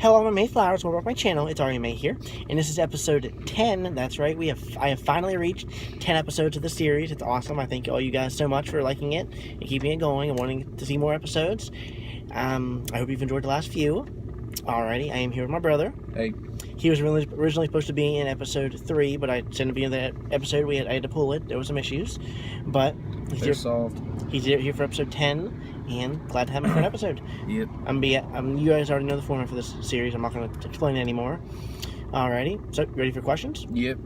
Hello, I'm Mayflowers. Welcome back to my channel. It's Ari May here, and this is episode 10. That's right. I have finally reached 10 episodes of the series. It's awesome. I thank all you guys so much for liking it and keeping it going and wanting to see more episodes. I hope you've enjoyed the last few. Alrighty, I am here with my brother. Hey. He was originally supposed to be in episode 3, but I said to be in that episode. I had to pull it. There were some issues, but They're solved. He's here for episode 10. And glad to have him for an episode. Yep. You guys already know the format for this series. I'm not going to explain it anymore. Alrighty. So, ready for questions? Yep.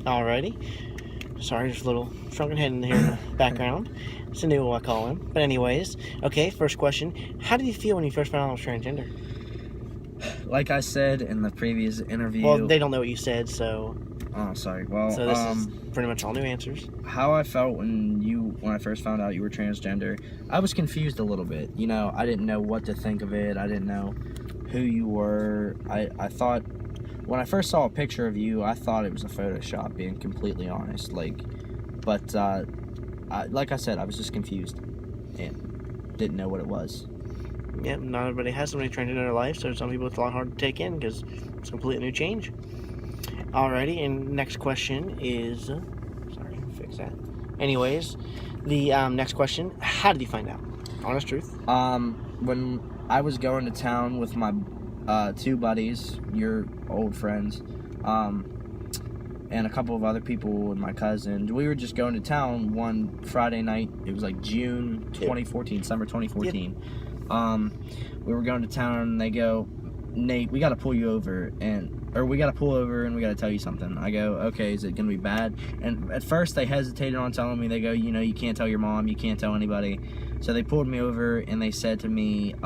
Alrighty. Sorry, just a little shrunken head in here in the background. It's a new one I call him. But anyways, okay, first question. How did you feel when you first found out I was transgender? Like I said in the previous interview... Well, they don't know what you said, so... Oh, sorry. Well, so this is pretty much all new answers. How I felt when I first found out you were transgender, I was confused a little bit. You know, I didn't know what to think of it. I didn't know who you were. I thought, when I first saw a picture of you, I thought it was a Photoshop, being completely honest. But like I said, I was just confused and didn't know what it was. Yeah, not everybody has somebody transgender in their life, so some people it's a lot hard to take in because it's a completely new change. Alrighty, and next question is... sorry, fix that. Anyways, the next question, how did you find out? Honest truth. When I was going to town with my 2 buddies, your old friends, and a couple of other people and my cousin, we were just going to town one Friday night. It was like June 2014, summer 2014. Yep. We were going to town and they go, Nate, we got to pull you over we got to pull over and we got to tell you something. I go, okay, is it going to be bad? And at first they hesitated on telling me. They go, you know, you can't tell your mom, you can't tell anybody. So they pulled me over and they said to me,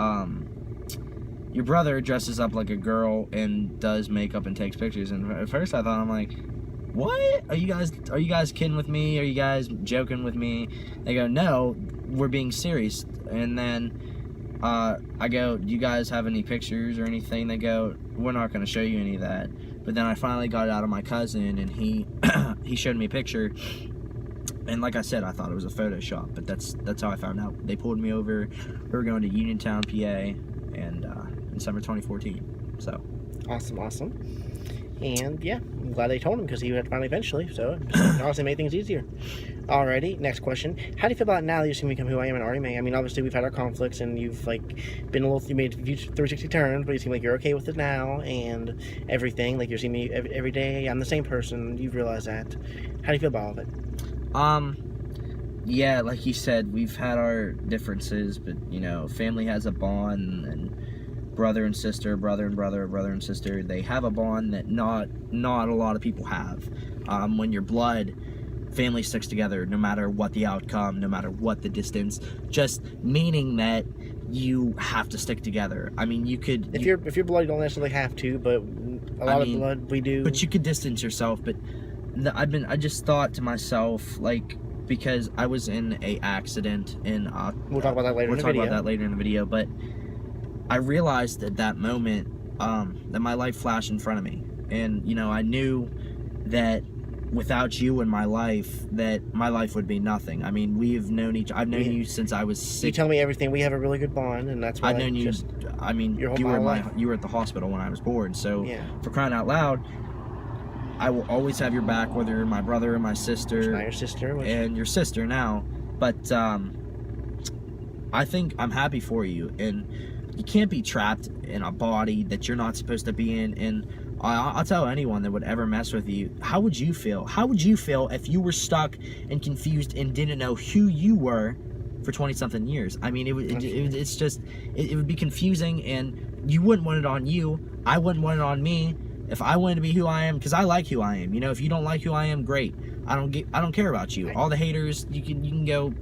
your brother dresses up like a girl and does makeup and takes pictures. And at first I thought, I'm like, what? Are you guys kidding with me? Are you guys joking with me? They go, no, we're being serious. And then I go, do you guys have any pictures or anything? They go, we're not going to show you any of that. But then I finally got it out of my cousin, and he he showed me a picture. And like I said, I thought it was a Photoshop, but that's how I found out. They pulled me over. We were going to Uniontown, PA, and in summer 2014. So awesome. And yeah, I'm glad they told him because he had finally eventually. So it honestly made things easier. Alrighty, next question. How do you feel about it now that you've seen me become who I am in AriMay? I mean, obviously we've had our conflicts and you've you made 360 turns, but you seem like you're okay with it now and everything. Like you're seeing me every day. I'm the same person. You've realized that. How do you feel about all of it? Yeah, like you said, we've had our differences, but you know, family has a bond, and brother and sister, brother and brother, brother and sister, they have a bond that not a lot of people have. When you're blood, family sticks together no matter what the outcome, no matter what the distance, just meaning that you have to stick together. I mean, you could... If you're blood, you don't necessarily have to, but a lot of blood, we do. But you could distance yourself, but I just thought to myself, like, because I was in a accident in... we'll talk about that later in the video. We'll talk about that later in the video, but I realized at that moment that my life flashed in front of me. And, you know, I knew that without you in my life, that my life would be nothing. I mean, I've known you since I was 6. You tell me everything. We have a really good bond, and that's why I've known you. I mean, you were at the hospital when I was born. So, yeah. For crying out loud, I will always have your back, whether you're my brother or my sister. Not your sister. And your sister now. But I think I'm happy for you. And you can't be trapped in a body that you're not supposed to be in. And I'll tell anyone that would ever mess with you, how would you feel? How would you feel if you were stuck and confused and didn't know who you were for 20-something years? I mean, it would be confusing, and you wouldn't want it on you. I wouldn't want it on me if I wanted to be who I am, because I like who I am. You know, if you don't like who I am, great. I don't care about you. All the haters, you can go,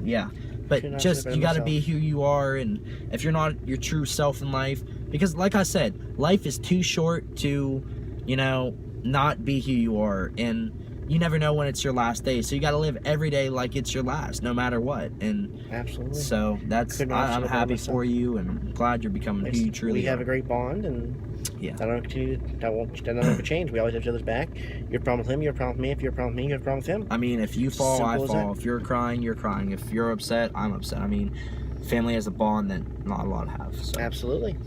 yeah. But just, you got to be who you are, and if you're not your true self in life, because like I said, life is too short to, you know, not be who you are, and you never know when it's your last day, so you got to live every day like it's your last, no matter what. And absolutely. So I'm happy for you, and I'm glad you're becoming who you truly are. We have a great bond, and yeah, that won't ever change. We always have each other's back. You're a problem with him, you're a problem with me. If you're a problem with me, you're a problem with him. I mean, if you fall, I fall. If you're crying, you're crying. If you're upset, I'm upset. I mean, family has a bond that not a lot have. So. Absolutely.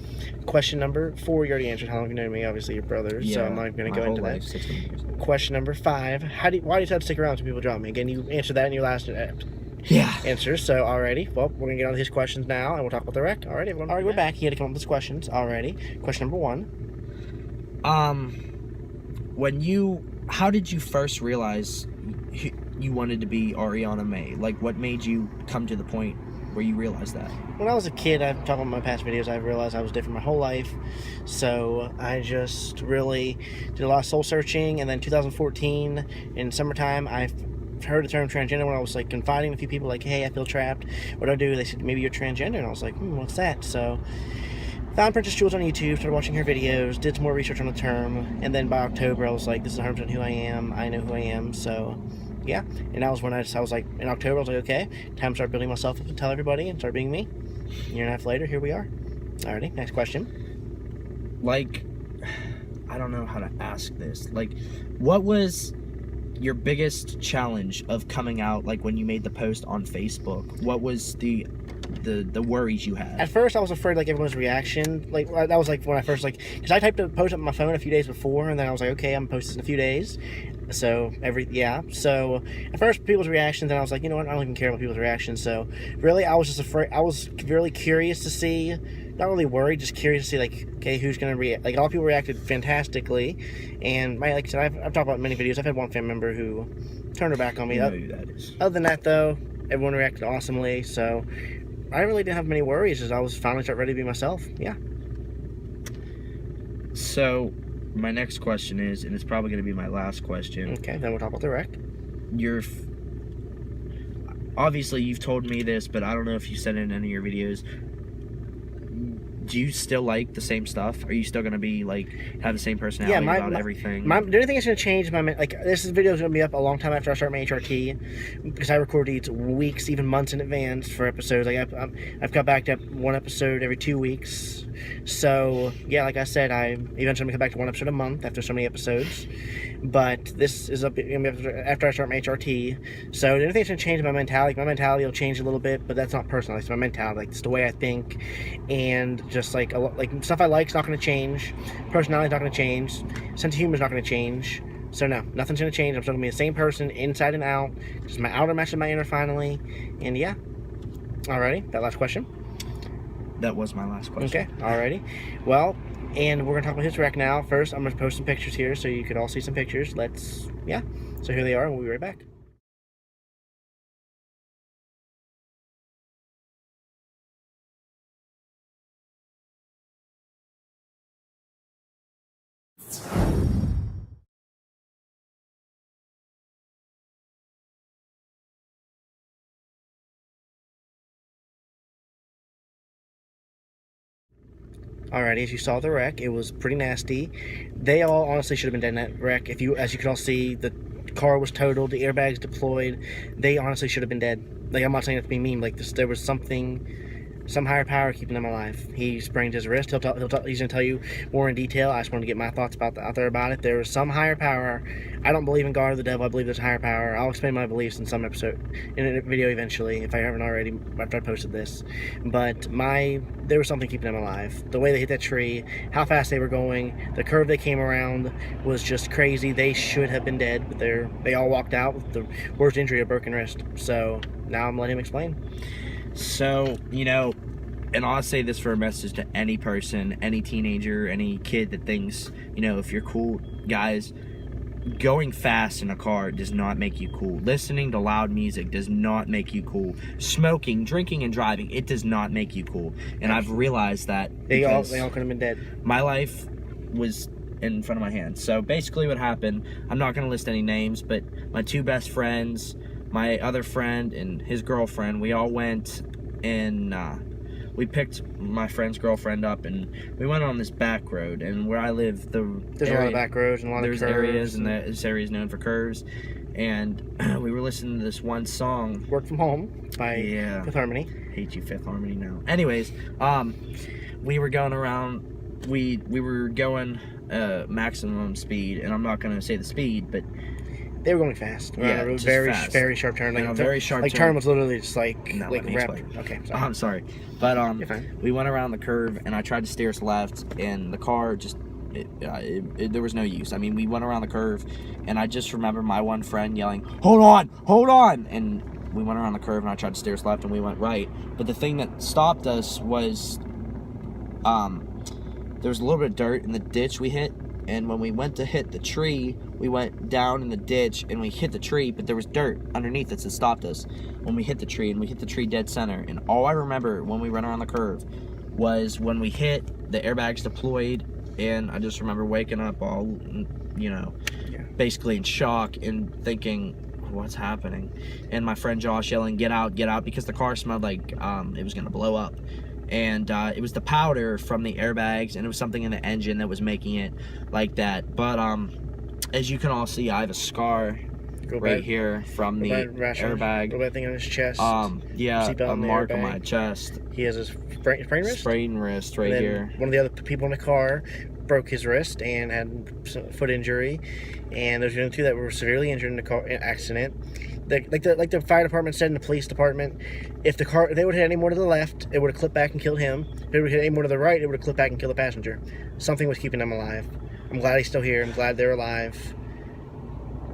Question number 4, you already answered. How long have you known me? Obviously, your brothers, so I'm not going to go into that. 16 years. Question number 5, why do you decide to stick around when people drop me? Again, you answered that in your last answer, so alrighty. Well, we're going to get on to his questions now, and we'll talk about the wreck. Alright, everyone. Alright, we're back. He had to come up with his questions. Alrighty. Question number 1. How did you first realize you wanted to be Ariana May? Like, what made you come to the point where you realized that? When I was a kid, I've talked about my past videos, I realized I was different my whole life. So I just really did a lot of soul searching. And then 2014, in summertime, I heard the term transgender when I was like confiding in a few people, like, hey, I feel trapped. What do I do? They said, maybe you're transgender. And I was like, what's that? So found Pintrest on YouTube, started watching her videos, did some more research on the term. And then by October, I was like, this is 100% who I am. I know who I am. So yeah, and that was when I was like, in October, I was like, okay, time to start building myself up and tell everybody and start being me. A year and a half later, here we are. Alrighty, next question. Like, I don't know how to ask this. Like, what was your biggest challenge of coming out, like, when you made the post on Facebook? What was the worries you had? At first, I was afraid, like, everyone's reaction. Like, that was, like, when I first, like, because I typed a post up on my phone a few days before, and then I was like, okay, I'm posting in a few days. So, so at first, people's reactions, and I was like, you know what, I don't even care about people's reactions. So, really, I was just afraid. I was really curious to see, not really worried, just curious to see, like, okay, who's going to react. Like, all people reacted fantastically, and like I said, I've talked about many videos. I've had one family member who turned her back on me. You know who that is. Other than that, though, everyone reacted awesomely, so I really didn't have many worries as I was finally ready to be myself. Yeah. So, my next question is, and it's probably going to be my last question. Okay, then we'll talk about the wreck. Obviously, you've told me this, but I don't know if you said it in any of your videos. Do you still like the same stuff? Are you still going to be, like, have the same personality about everything? The only thing that's going to change, this video is going to be up a long time after I start my HRT, because I record these weeks, even months in advance for episodes. Like, I've got back to one episode every 2 weeks. So, yeah, like I said, I eventually going to come back to one episode a month after so many episodes. But this is up after I start my HRT. So, the only thing that's going to change is my mentality. My mentality will change a little bit, but that's not personal. It's my mentality. Like, it's the way I think. And just like stuff I like is not going to change. Personality is not going to change. Sense of humor is not going to change. So no, nothing's going to change. I'm still going to be the same person inside and out. Just my outer matches my inner finally. And yeah. Alrighty, that last question. That was my last question. Okay, alrighty. Well, and we're going to talk about his wreck now. First, I'm going to post some pictures here so you could all see some pictures. So here they are, and we'll be right back. Alrighty, as you saw the wreck, it was pretty nasty. They all honestly should have been dead in that wreck. As you could all see, the car was totaled, the airbags deployed. They honestly should have been dead. Like, I'm not saying it to be mean, like, there was some higher power keeping them alive. He sprained his wrist. He's going to tell you more in detail. I just wanted to get my thoughts out there about it. There was some higher power. I don't believe in God or the devil. I believe there's a higher power. I'll explain my beliefs in some episode, in a video eventually, if I haven't already, after I posted this. But there was something keeping them alive. The way they hit that tree, how fast they were going, the curve they came around was just crazy. They should have been dead, but they all walked out with the worst injury, a broken wrist. So now I'm letting him explain. So, and I'll say this for a message to any person, any teenager, any kid that thinks, if you're cool, guys, going fast in a car does not make you cool. Listening to loud music does not make you cool. Smoking, drinking, and driving, it does not make you cool. And I've realized that they all could have been dead. My life was in front of my hands. So basically what happened, I'm not going to list any names, but my two best friends, my other friend and his girlfriend, we all went and we picked my friend's girlfriend up and we went on this back road. And where I live, there's a lot of back roads and a lot of curves. There's areas, and this area is known for curves. And we were listening to this one song, Work From Home by Fifth Harmony. Hate you, Fifth Harmony now. Anyways, we were going around, we were going maximum speed, and I'm not going to say the speed, but They were going fast. Yeah, It was just very, fast. very sharp turn. And a very sharp like turn. turn was literally just like No, like let me wrap. explain. Okay, sorry. I'm sorry, but You're fine. we went around the curve, and I tried to steer us left, and the car just there was no use. I mean, we went around the curve, and I just remember my one friend yelling, "Hold on!" And we went around the curve, and I tried to steer us left, and we went right. But the thing that stopped us was, there was a little bit of dirt in the ditch we hit, and when we went to hit the tree, we went down in the ditch, and we hit the tree, but there was dirt underneath us that stopped us when we hit the tree, and we hit the tree dead center. And all I remember when we went around the curve was when we hit, the airbags deployed, and I just remember waking up all, basically in shock and thinking, what's happening? And my friend Josh yelling, get out, because the car smelled like it was gonna blow up. And it was the powder from the airbags, and it was something in the engine that was making it like that. But as you can all see, I have a scar here from the airbag. Little bad thing on his chest. Yeah, a mark on my chest. He has his sprained wrist. Sprained wrist right here. One of the other people in the car broke his wrist and had some foot injury, and there's two that were severely injured in the car accident. Like the fire department said, in the police department, if they would hit any more to the left, it would have clipped back and killed him. If it would hit any more to the right, it would have clipped back and killed the passenger. Something was keeping them alive. I'm glad he's still here. I'm glad they're alive.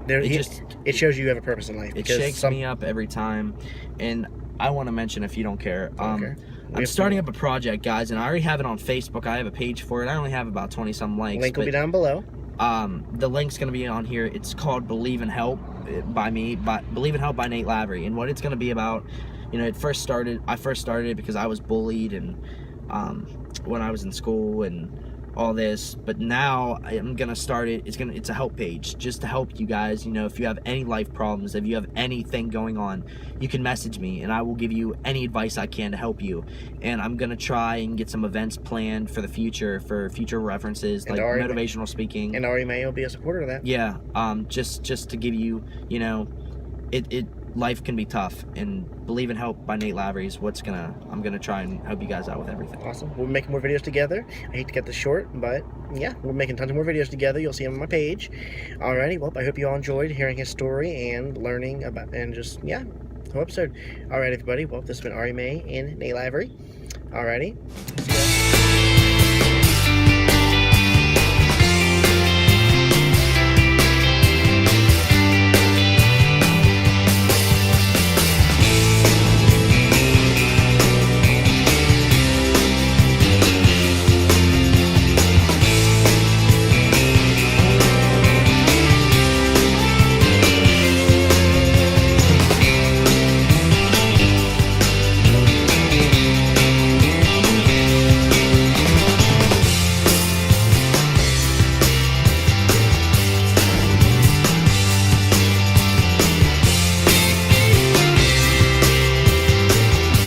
It shows you have a purpose in life. It shakes me up every time, and I want to mention, if you don't care, I'm starting up a project, guys, and I already have it on Facebook. I have a page for it. I only have about 20-some likes. Link will be down below. The link's going to be on here. It's called Believe in Help by me, Believe in Help by Nate Lavery. And what it's going to be about, I first started it because I was bullied, and when I was in school and all this, but now I'm gonna start it. It's a help page just to help you guys. If you have any life problems, if you have anything going on, you can message me, and I will give you any advice I can to help you. And I'm gonna try and get some events planned for the future, for future references, like motivational speaking. And Ari May will be a supporter of that. Yeah, just to give you, life can be tough, and Believe in Help by Nate Lavery is I'm gonna try and help you guys out with everything. Awesome. We'll be making more videos together. I hate to get this short, but yeah, we're making tons of more videos together. You'll see them on my page. Alrighty, well, I hope you all enjoyed hearing his story and learning about, and just, yeah, the whole episode. Alright, everybody, well, this has been Ari May and Nate Lavery. Alrighty.